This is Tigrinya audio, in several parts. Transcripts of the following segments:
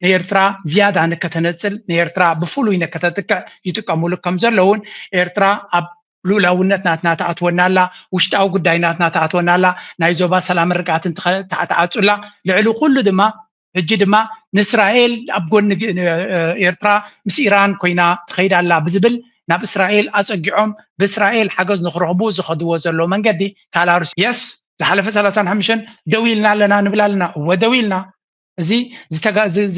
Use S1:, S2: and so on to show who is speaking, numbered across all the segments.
S1: ኤርትራ ዝያዳ ንከተነጽል ኤርትራ ብፍሉይ ንከተጥቀዕ ይጥቀሙሉ ከም ዘለውን ኤርትራ ኣብ ሉላውነት ናትና ተኣትወናላ ውሽጣዊ ጉዳይ ናትና ተኣትወናላ ናይ ዞባ ሰላም ርግኣትን ተዓጽላ ልዕሊ ኩሉ ድማ ሕጂ ድማ ንእስራኤል ኣብ ጎኒ ኤርትራ ምስ ኢራን ኮይና ትኸይዳላ ብዝብል ናብ እስራኤል ኣጸጊዖም ብእስራኤል ሓገዝ ንኽረኽቡ ዝኸድዎ ዘሎ መንገዲ ካላሩስ የስ ዝሓለፈ 35 ደው ኢልና ኣለና ንብል ኣለና ወደው ኢልና እዚ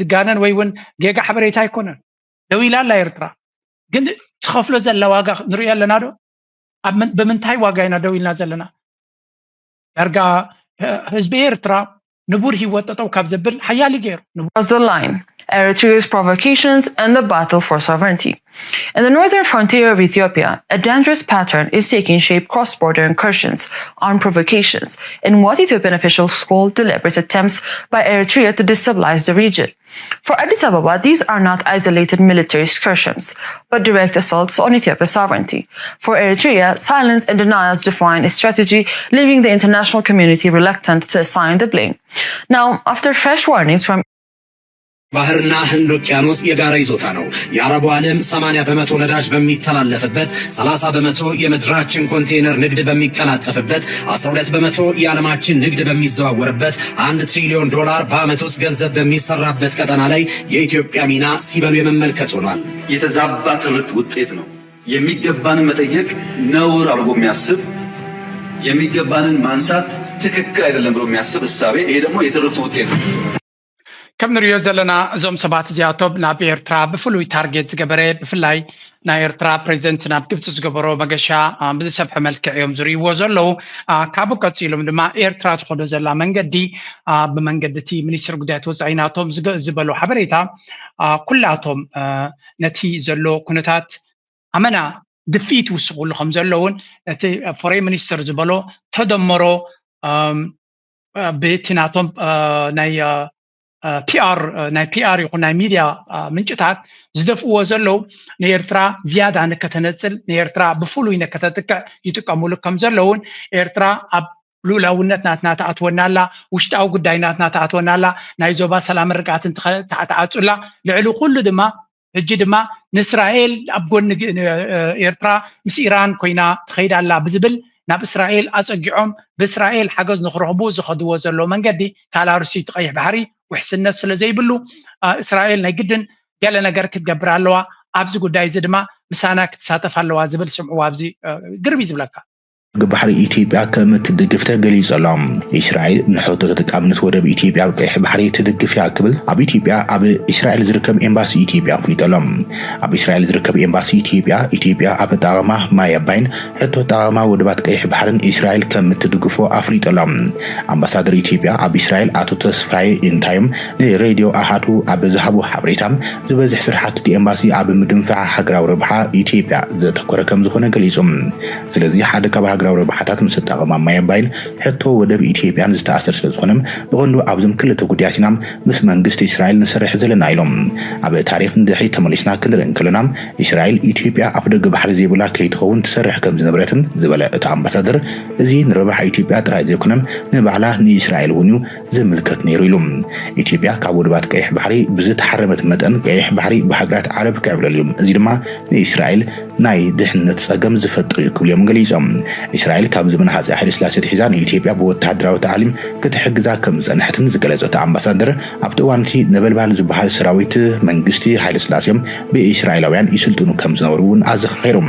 S1: ዝጋነን ወይ እውን ጌጋ ሓበሬታ ኣይኮነን ደው ኢላ ኣላ ኤርትራ ግን ትኸፍሎ ዘላ ዋጋ ንሪኦ ኣለና ዶ ብምንታይ ዋጋ ኢና ደው ኢልና ዘለና ዳርጋ ህዝቢ ኤርትራ ንቡር ሂወት ጠጠው ካብ ዘብል ሓያሊ ገይሩ
S2: Across the line, Eritrea's provocations and the battle for sovereignty. In the northern frontier of Ethiopia, a dangerous pattern is taking shape cross-border incursions on provocations in what Ethiopian officials call deliberate attempts by Eritrea to destabilize the region. For Addis Ababa, these are not isolated military excursions, but direct assaults on Ethiopia's sovereignty. For Eritrea, silence and denials define its strategy, leaving the international community reluctant to assign the blame. Now, after fresh warnings from
S3: ባህርና ህንድ ውቅያኖስ የጋራ ይዞታ ነው። የአረቡ ዓለም 80% ነዳጅ በሚተላለፍበት 30% የምድራችን ኮንቴነር ንግድ በሚቀላጠፍበት 12% የዓለማችን ንግድ በሚዘዋወርበት $1 ትሪሊዮን በዓመት ውስጥ ገንዘብ በሚሰራበት ቀጠና ላይ የኢትዮጵያ ሚና ሲበሉ የመመልከት ሆኗል።
S4: የተዛባ ትርክት ውጤት ነው። የሚገባንን መጠየቅ ነውር አድርጎ የሚያስብ የሚገባንን ማንሳት ትክክል አይደለም ብሎ የሚያስብ እሳቤ ይሄ ደግሞ የትርክቱ ውጤት ነው።
S1: ከም ንሪኦ ዘለና እዞም ሰባት እዚኣቶም ናብ ኤርትራ ብፍሉይ ታርጌት ዝገበረ ብፍላይ ናይ ኤርትራ ፕሬዚደንት ናብ ግብፂ ዝገበሮ መገሻ ብዝሰብሐ መልክዕ እዮም ዝርእይዎ ዘለው ካብኡ ቀፂሎም ድማ ኤርትራ ትኸዶ ዘላ መንገዲ ብመንገዲ እቲ ሚኒስትር ጉዳያት ወፃኢ ናቶም ዝበሎ ሓበሬታ ኩላቶም ነቲ ዘሎ ኩነታት ኣመና ድፊት ውስኹሉ ከም ዘለውን እቲ ፎሬን ሚኒስትር ዝበሎ ተደመሮ በቲ ናቶም ናይ ፒአር ይኹን ናይ ሚድያ ምንጭታት ዝደፍእዎ ዘለው ንኤርትራ ዝያዳ ንከተነጽል ንኤርትራ ብፍሉይ ንከተጥቀዕ ይጥቀሙሉ ከም ዘለውን ኤርትራ ኣብ ሉላውነት ናትና ተኣትወናላ ውሽጣዊ ጉዳይ ናትና ተኣትወናላ ናይ ዞባ ሰላም ርግኣትን ተዓጽላ ልዕሊ ኩሉ ድማ ሕጂ ድማ ንእስራኤል ኣብ ጎኒ ኤርትራ ምስ ኢራን ኮይና ትኸይዳላ ብዝብል ናብ እስራኤል ኣጸጊዖም ብእስራኤል ሓገዝ ንኽረኽቡ ዝኸድዎ ዘሎ መንገዲ ካላሩሲ ቀይሕ ባሕሪ ውሕስነት ስለ ዘይብሉ እስራኤል ናይ ግድን ገለ ነገር ክትገብር ኣለዋ ኣብዚ ጉዳይ እዚ ድማ ምሳና ክትሳተፍ ኣለዋ ዝብል ስምዑ ኣብዚ ግርቢ ዝብለካ
S5: ባህሪ ኢትዮጵያ ከም ትድግፍ ተገሊጸሎም እስራኤል ንሕቶ ተጠቃምነት ወደብ ኢትዮጵያ ቀይሕ ባህሪ ትድግፍ ያክብል ኣብ ኢትዮጵያ ኣብ እስራኤል ዝርከብ ኤምባሲ ኢትዮጵያ ፍሊጠሎም ኣብ እስራኤል ዝርከብ ኤምባሲ ኢትዮጵያ ኣብ ጣዕማ ማይ አባይን ሕቶ ጣዕማ ወደባት ቀይሕ ባህርን እስራኤል ከም ትድግፎ ኣፍሊጠሎም ኣምባሳደር ኢትዮጵያ ኣብ እስራኤል ኣቶ ተስፋይ እንታይም ንሬድዮ ኣሃዱ ኣብ ዝሃቡ ሓበሬታም ዝበዝሕ ስራሕቲ ኤምባሲ ኣብ ምድንፋዕ ሃገራዊ ረብሓ ኢትዮጵያ ዘተኮረ ከም ዝኾነ ገሊጾም ስለዚ ሓደ ካብ ሃገራዊ ረብሓታት ምስ ተጠቐማ ማይ አባይን ሕቶ ወደብ ኢትዮጵያን ዝተኣሰር ስለዝኾነም ብቐንዱ ኣብዞም ክልተ ጉዳያትና ምስ መንግስቲ እስራኤል ንሰርሕ ዘለና ኢሎም ኣብ ታሪክ ንድሕሪ ተመሊስና ክንርኢ ከለና እስራኤል ኢትዮጵያ ኣብ ደገ ባሕሪ ዘይብላ ከይትኸውን ትሰርሕ ከም ዝነበረትን ዝበለ እቲ ኣምባሳደር እዚ ንረብሓ ኢትዮጵያ ጥራይ ዘይኮነም ንባዕላ ንእስራኤል እውን ዝምልከት ነይሩ ኢሎም ኢትዮጵያ ካብ ወደባት ቀይሕ ባሕሪ ብዝተሓረመት መጠን ቀይሕ ባሕሪ ብሃገራት ዓረብ ክዕብለል እዩ እዚ ድማ ንእስራኤል ናይ ድሕነት ፀገም ዝፈጥር ክብሎም ገሊፆም እስራኤል ካብ ዘመን ሃፀይ ሓይለ ስላሴ ትሒዛ ንኢትዮጵያ ብወታደራዊ ታዕሊም ክትሕግዛ ከም ዝጸንሐትን ዝገለጸት ኣምባሳደር ኣብቲ እዋን እቲ ነበልባል ዝበሃል ሰራዊት መንግስቲ ሓይለ ስላሴም ብእስራኤላውያን ይስልጥኑ ከም ዝነበሩ እውን ኣዘኻኺሮም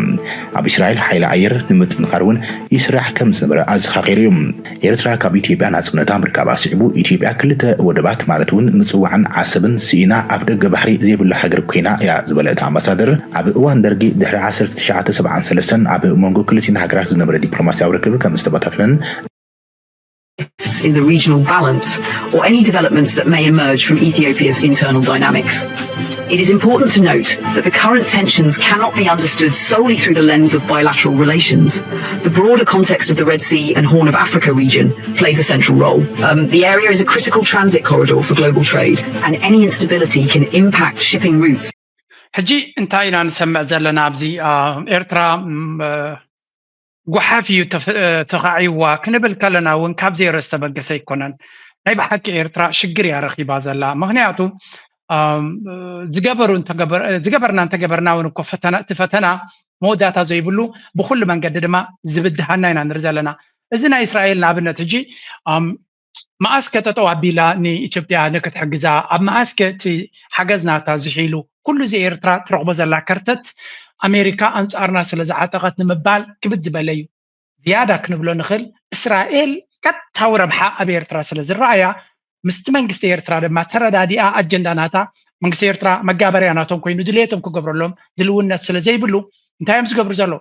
S5: ኣብ እስራኤል ሓይሊ ኣየር ንምጥንኻር እውን ይስራሕ ከም ዝነበረ ኣዘኻኺሩ እዮም ኤርትራ ካብ ኢትዮጵያ ናጽነታ ምርካባ ስዕቡ ኢትዮጵያ ክልተ ወደባት ማለት እውን ምጽዋዕን ዓሰብን ሲኢና ኣብ ደገ ባሕሪ ዘይብላ ሃገር ኮይና እያ ዝበለት ኣምባሳደር ኣብ እዋን ደርጊ ድሕሪ 1973 ኣብ መንጎ ክልቲን ሃገራት ዝነበረ ዲፕሎማሲያዊ ርክብ ከም ዝተበታተነን
S6: in the regional balance or any developments that may emerge from Ethiopia's internal dynamics. It is important to note that the current tensions cannot be understood solely through the lens of bilateral relations. The broader context of the Red Sea and Horn of Africa region plays a central role. The area is a critical transit corridor for global trade, and any instability can impact shipping routes.
S1: ሕጂ እንታይ ኢና ንሰምዕ ዘለና ኣብዚ ኤርትራ ጉሓፍዩ ተኻዒዋ ክንብል ከለና እውን ካብ ዘይረስተበገሰ ይኮነን ናይ ብሓቂ ኤርትራ ሽግር እያ ረኺባ ዘላ ምክንያቱ ዝገበርና እንተገበርና ወንኮ ፈተና መወዳታ ዘይብሉ ብኩሉ መንገዲ ድማ ዝብድሃና ኢና ንርኢ ዘለና እዚ ናይ እስራኤል ንኣብነት ሕጂ መዓስ ከተጠው ኣቢላ ንኢትዮጵያ ንክትሕግዛ ኣብ መዓስ እቲ ሓገዝናታ ዝሒሉ ኩሉ እዚ ኤርትራ ትረኽቦ ዘላ ከርተት ኣሜሪካ ኣንጻርና ስለ ዝዓጠቐት ንምባል ክብድ ዝበለ እዩ ዝያዳ ክንብሎ ንኽእል እስራኤል ቀጥታዊ ረብሓ ኣብ ኤርትራ ስለ ዝረኣያ ምስቲ መንግስቲ ኤርትራ ድማ ተረዳዲኣ ኣጀንዳ ናታ መንግስቲ ኤርትራ መጋበርያ ናቶም ኮይኑ ድሌቶም ክገብረሎም ድልውነት ስለ ዘይብሉ እንታይ እዮም ዝገብሩ ዘሎ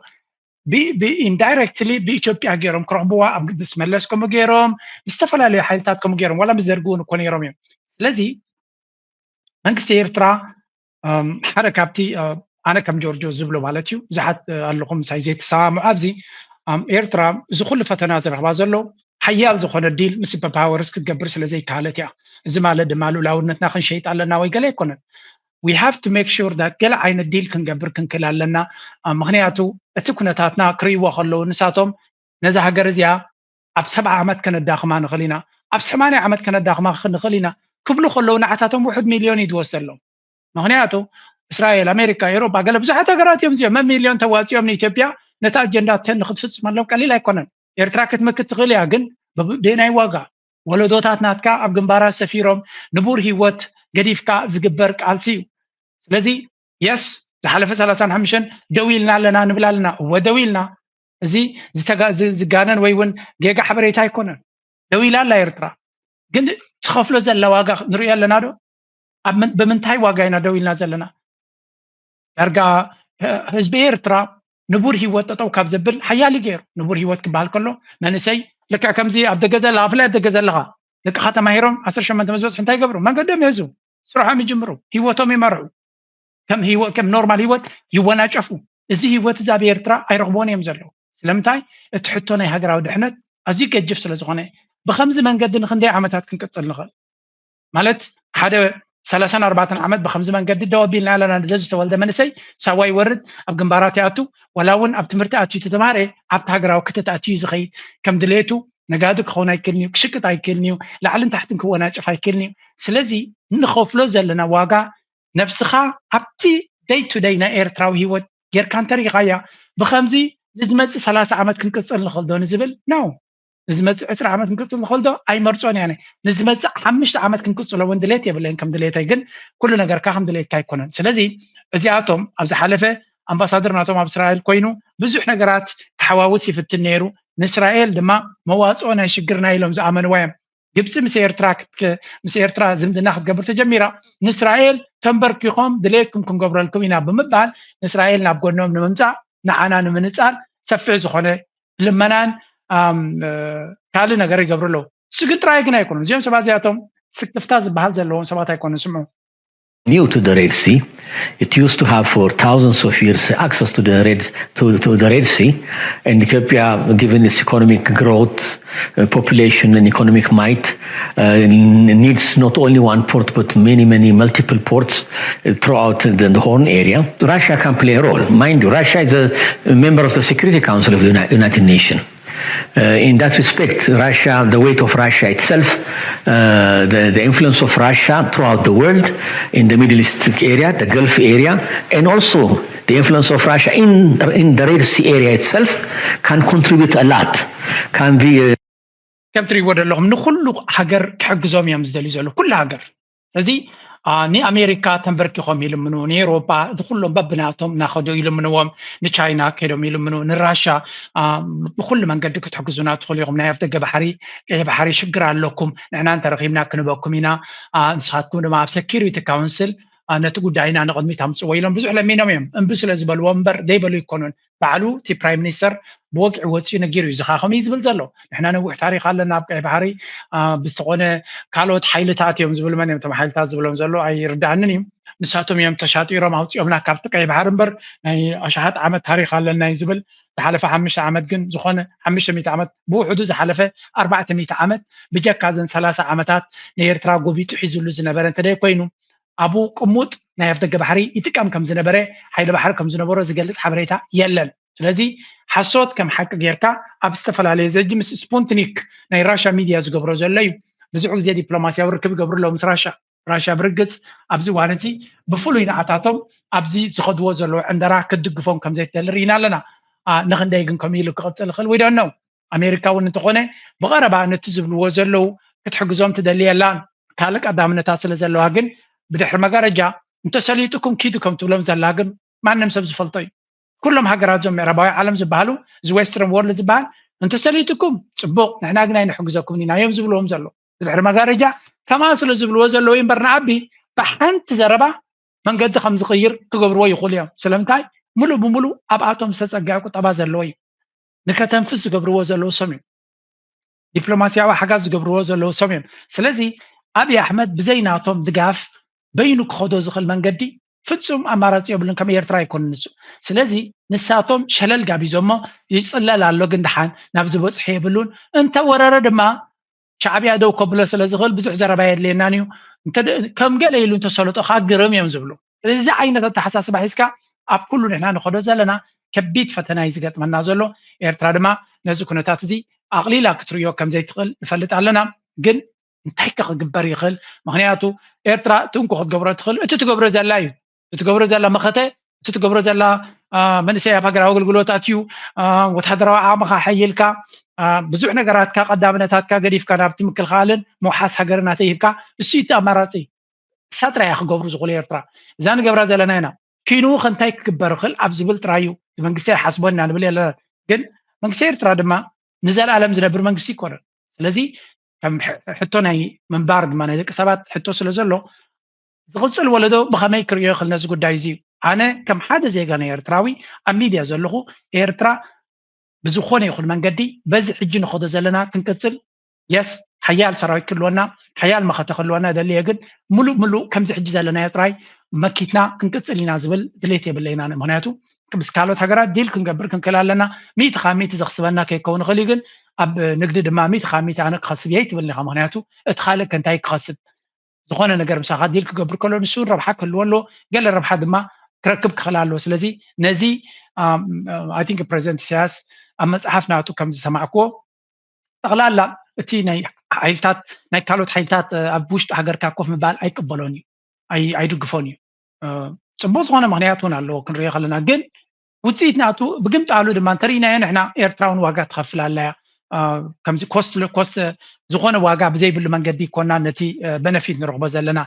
S1: ኢንዳይሬክትሊ ብኢትዮጵያ ገይሮም ክረኽብዋ ኣብ ምስ መለስ ከምኡ ገይሮም ብዝተፈላለዩ ሓይልታት ከምኡ ገይሮም ዋላ ምስ ዘርግውን እኮ ነይሮም እዮም ስለዚ መንግስቲ ኤርትራ ሓደ ካብቲ ኣነ ከም ጆርጆ ዝብሎ ማለት እዩ ብዙሓት ኣለኹም ሳይ ዘይተሰማምዑ ኣብዚ ኤርትራ እዚ ኩሉ ፈተና ዝረኽባ ዘሎ ሓያል ዝኾነ ዲል ምስ ፓወርስ ክትገብር ስለ ዘይከኣለት እያ እዚ ማለት ድማ ሉላውነትና ክንሸይጥ ኣለና ወይ ገለ ኣይኮነን we have to make sure that ገለ ዓይነት ዲል ክንገብር ክንክእል ኣለና ምክንያቱ እቲ ኩነታትና ክርእይዎ ከለዉ ንሳቶም ነዛ ሃገር እዚኣ ኣብ 70 ዓመት ከነዳኽማ ንኽእል ኢና ኣብ 80 ዓመት ከነዳኽማ ንኽእል ኢና ክብሉ ከለዉ ንዓታቶም ውሕድ ሚልዮን ይድወስደሎም ምክንያቱ እስራኤል ኣሜሪካ ኤሮፓ ገለ ብዙሓት ሃገራት እዮም እዚኦም ሚልዮን ተዋፂኦም ንኢትዮጵያ ነታ ኣጀንዳ ተን ንክትፍፅመሎም ቀሊል ኣይኮነን ኤርትራ ክትመክት ትኽእል እያ ግን ብደናይ ዋጋ ወለዶታት ናትካ ኣብ ግንባራት ሰፊሮም ንቡር ሂወት ገዲፍካ ዝግበር ቃልሲ እዩ ስለዚ የስ ዝሓለፈ 35 ደው ኢልና ኣለና ንብል ኣለና ወደው ኢልና እዚ ዝጋነን ወይ እውን ጌጋ ሓበሬታ ኣይኮነን ደው ኢላ ኣላ ኤርትራ ግን ትኸፍሎ ዘላ ዋጋ ንሪኦ ኣለና ዶ ብምንታይ ዋጋ ኢና ደው ኢልና ዘለና ዳርጋ ህዝቢ ኤርትራ ንቡር ሂወት ጠጠው ካብ ዘብል ሓያሊ ገይሩ ንቡር ሂወት ክበሃል ከሎ መንእሰይ ልክዕ ከምዚ ኣብ ደገ ዘላ ኣፍላይ ኣብ ደገ ዘለኻ ልክኻ ተማሂሮም 18 መዝበፅሑ እንታይ ገብሩ መንገዶም ይህዙ ስርሖም ይጅምሩ ሂወቶም ይመርሑ ከም ኖርማል ሂወት ይወናጨፉ እዚ ሂወት እዚ ኣብ ኤርትራ ኣይረኽቦን እዮም ዘለዉ ስለምንታይ እቲ ሕቶ ናይ ሃገራዊ ድሕነት ኣዝዩ ገጅፍ ስለ ዝኾነ ብከምዚ መንገዲ ንክንደይ ዓመታት ክንቅፅል ንኽእል ማለት ሓደ 34 ዓመት ብከምዚ መንገዲ ደው ኣቢልና ኣለና ዝተወልደ መንእሰይ ሳዋ ይወርድ ኣብ ግንባራት ይኣቱ ወላ እውን ኣብ ትምህርቲ ኣትዩ ተተምሃረ ኣብቲ ሃገራዊ ክተት ኣትዩ ዝኸይድ ከም ድሌቱ ነጋዱ ክኸውን ኣይክእልን እዩ ክሽቅጥ ኣይክእልን እዩ ላዕልን ታሕትን ክወናጨፍ ኣይክእልን እዩ ስለዚ ንኸፍሎ ዘለና ዋጋ ነፍስኻ ኣብቲ ደይ ቱ ደይ ናይ ኤርትራዊ ሂወት ጌርካ እንተሪኢኻያ ብከምዚ ንዝመፅእ 30 ዓመት ክንቅፅል ንኽእል ዶ ንዝብል ነው ንዝመፅእ 20 ዓመት ክንቅፅል ንኽእል ዶ ኣይመርፆን እያ ንዝመፅእ 5 ዓመት ክንቅፅሎ እውን ድሌት የብለይን ከም ድሌተይ ግን ኩሉ ነገርካ ከም ድሌትካ ኣይኮነን ስለዚ እዚኣቶም ኣብ ዝሓለፈ ኣምባሳደር ናቶም ኣብ እስራኤል ኮይኑ ብዙሕ ነገራት ተሓዋውስ ይፍትን ነይሩ ንእስራኤል ድማ መዋፅኦ ናይ ሽግርና ኢሎም ዝኣመንዋ እዮም ግብፂ ምስ ኤርትራ ዝምድና ክትገብር ተጀሚራ ንእስራኤል ተንበርኪኾም ድሌትኩም ክንገብረልኩም ኢና ብምባል ንእስራኤል ናብ ጎኖም ንምምፃእ ንዓና ንምንፃል ሰፊሕ ዝኾነ ልመናን ካልእ ነገር ይገብሩ ኣለዉ እሱ ግን ጥራይ ግን ኣይኮኑን እዚኦም ሰባት እዚኣቶም ስክፍታ ዝበሃል ዘለዎም ሰባት ኣይኮኑን ስምዑ
S7: New to the Red Sea. It used to have for thousands of years access to the Red Sea, and Ethiopia, given its economic growth, population, and economic might, needs not only one port but many multiple ports throughout the Horn area. Russia can play a role. Mind you, Russia is a member of the Security Council of the United Nations. In that respect, Russia, the weight of Russia itself, the influence of Russia throughout the world, in the Middle East area, the Gulf area, and also the influence of Russia in the Red Sea area itself can contribute a lot. Can be
S1: كم تريد لهم نخلو حجر كحجزهم يمزدلي زلوا كل حجر هذه ني أمريكا تنبركهم يلمنون أوروبا دخلهم ببناتهم ناخذوا يلمنوهم نتشاينا كيلهم يلمنون الراشا بكل من قدك تحجزونا تدخلهم نايف بحري شجر لكم نحن أنت رقيمنا كنبكم هنا نسخاتكم مع سكيورتي كونسل نتقول دعينا نقد ميتهم ويلهم بزح لمينهم انبس لازبل ومبر ديبلو يكونون بعلو تي برايم مينستر بوقع وتي نجيرو يزخاخم يزبل زلو نحن نوح تاريخ لنا بقى بحري بستقونه كالوت حيلتات يوم زبل من يوم حيلتات زبلهم زلو اي ردعنني نساتهم يوم تشاطيرو ماوص يومنا كابت قاي بحر مبر اشحات عمد تاريخ لنا يزبل بحلفه 5 عمد جن زخونه 500 عمد بوحدو زحلفه 400 عمد بجكازن 30 عمدات نيرترا غوبيت حيزلو زنبر انت دي كوينو أبو قموت نايف دقة بحري يتكام كم زنبرة حيل بحر كم زنبرة زجلت حبريتها يلل ስለዚህ ሓሶት ከም ሓቂ ጌርካ ኣብ ዝተፈላለዩ ዘጅምስ ስፖንትኒክ ናይ ራሻ ሚድያ ዝገብሮ ዘሎ እዩ ብዙሕ ግዜ ዲፕሎማሲያዊ ርክብ ገብሩ ኣለዉ ምስ ራሻ راشا برقص أبزي وانسي بفلوين عطاتهم أبزي زخدوا زلوا عندنا كدقفون كم زي تلرينا لنا نخن دايقن كميلو كغطس الخل we don't know أمريكا ونتقونه بغربا نتزبلوا زلوا كتحجزهم تدلي لان كالك أدامنا تاسل زلوا هاجن بدحر مجارجة انتسليتكم كيدكم تولم زلاجن ما نمسب زفلطي كلهم هجراتهم عرباي عالم زبالو زويسترن وورلد زبال انتسليتكم صبوا نحن قلنا نحجزكم نينا يوم زبلوهم زلوا بدحر مجارجة كما أصل زبلوا زلوا ينبرنا عبي بحنت زربا من قد خمس غير تقبروا يقول يوم سلامتاي ملو بملو أبعتهم سأجاكوا طبعا زلوا نكتنفس قبروا زلوا سمين دبلوماسيا وحاجات قبروا زلوا سمين سلازي أبي أحمد بزيناتهم دقاف بينو كخدو زخل من قدي فتسوم أمارات يقولون كم يرترا يكون نسو سلازي نساتهم شلل قابي زوما يصلى لالو قندحان نابزو بوص حيبلون انت ورارد ما شعبي هدو قبلو سلازغل بزح زربايد لينانيو انت كم قال يلو انت سلطو خاقرم يمزبلو لذي عينة التحساس بحيسكا أب كلو نحنا نخدو زلنا كبيت فتنا يزيقات من نازلو يرترا دما نزو كنتات زي أغليلا كتريو كم زي تقل نفلت علينا قل እንታይ ክግበር ይኽእል ምክንያቱ ኤርትራ ትንኩ ክትገብሮ ትኽእል እቲ ትገብሮ ዘላ እዩ እቲ ትገብሮ ዘላ መኸተ እቲ ትገብሮ ዘላ መንእሰይ ኣብ ሃገራዊ ኣገልግሎታት እዩ ወተሃደራዊ ዓቕምኻ ሓይልካ ብዙሕ ነገራትካ ቀዳምነታትካ ገዲፍካ ናብቲ ምክልኻልን መውሓስ ሃገርና ተይብካ እሱ እቲ ኣማራፂ ሳጥራ እያ ክገብሩ ዝኽእሉ ኤርትራ እዛ ንገብራ ዘለና ኢና ኪኑ እንታይ ክግበር ይኽእል ኣብ ዝብል ጥራዩ መንግስቲ ሓስቦና ንብል የለና ግን መንግስቲ ኤርትራ ድማ ንዘለኣለም ዝነብር መንግስቲ ይኮነን ስለዚ كم حطوناي من بارد ما نذكر سبات حطوا سلزلو زغصل ولدو بخماي كريو خلنا زقود دايزي أنا كم حدا زي جانا يرتراوي أميديا زلخو يرترا بزخوني يخل من قدي بز حجين خد زلنا كنكسل يس حيال سراي كلونا حيال ما خطخلونا ده اللي يجد ملو كم زي حج زلنا يرتراي مكيتنا كنكسل ينازل دليتي باللينا أنا مهناتو بس كالو تهجرات ديل كنقبر كنكلالنا ميت خاميت زخسبنا كيكون غليجن أب نقدر ما ميت خاميت أنا خاصبيت باللي خمانياتو اتخالك كنتاي خاصب زخونا نقدر مساعد ديل كقبر كله نسور ربحك كلولو قال ربح دما تركب خلالو سلزي نزي I think present سياس أما صحفناتو كم سمعكو أغلال لا تي حيلتات ناي كالوت حيلتات أبوشت حجر كاكوف مبال أي قبلوني أي دقفوني صبوز وانا مغنياتون على لو كنري خلنا جن وتسيتناتو بقمت على دمان ترينا نحنا إيرتراون واقع تخفل على كم زي كوست زخونة واقع بزي باللي من قدي كنا نتي بنفيت نرغب زلنا